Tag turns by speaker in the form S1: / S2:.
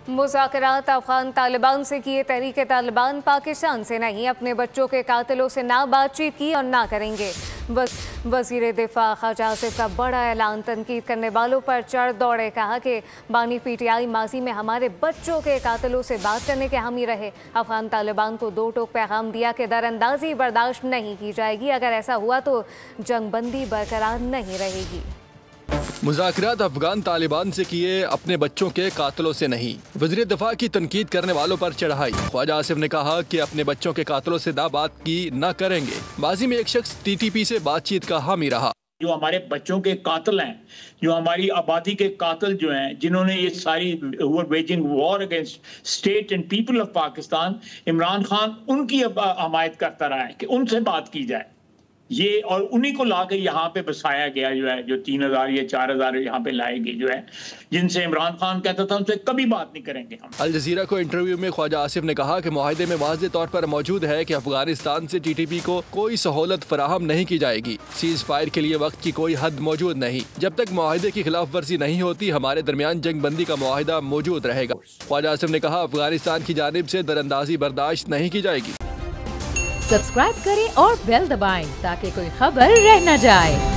S1: मुज़ाकरात अफ़गान तालिबान से किए। तहरीक तालिबान पाकिस्तान से नहीं, अपने बच्चों के कातिलों से ना बातचीत की और ना करेंगे। वज़ीर दिफा ख्वाजा आसिफ का बड़ा ऐलान। तनकीद करने वालों पर चढ़ दौड़े। कहा कि बानी PTI माजी में हमारे बच्चों के कातिलों से बात करने के हामी रहे। अफ़गान तालिबान को दो टोक पैगाम दिया कि दरअंदाजी बर्दाश्त नहीं की जाएगी। अगर ऐसा हुआ तो जंगबंदी बरकरार नहीं रहेगी।
S2: मुज़ाकरात अफगान तालिबान से किए, अपने बच्चों के कातिलों से नहीं। वज़ीर दिफा की तनकीद करने वालों पर चढ़ाई। ख्वाजा आसिफ ने कहा कि अपने बच्चों के कातिलों से ना बात की ना करेंगे। माजी में एक शख्स TTP से बातचीत का हामी रहा।
S3: जो हमारे बच्चों के कातिल हैं, जो हमारी आबादी के कातिल जो हैं, जिन्होंने ये सारी waging war against state and people of Pakistan, Imran Khan उनकी हमायत करता रहा है कि उनसे बात की जाए। ये और उन्हीं को लाके यहाँ पे बसाया गया जो है, जो 3000 या 4000 यहाँ पे लाए गए जो है, जिनसे इमरान खान कहता था उनसे कभी बात नहीं करेंगे हम।
S2: अल जज़ीरा को इंटरव्यू में ख्वाजा आसिफ ने कहा कि मुआहदे में वाज़ेह तौर पर मौजूद है कि अफगानिस्तान से TTP को कोई सहूलत फराहम नहीं की जाएगी। सीज फायर के लिए वक्त की कोई हद मौजूद नहीं। जब तक मुआहदे की खिलाफ वर्जी नहीं होती, हमारे दरमियान जंग बंदी का मुआहदा मौजूद रहेगा। ख्वाजा आसिफ ने कहा अफगानिस्तान की जानिब से दरअंदाजी बर्दाश्त नहीं की जाएगी।
S4: सब्सक्राइब करें और बेल दबाएं ताकि कोई खबर रह न जाए।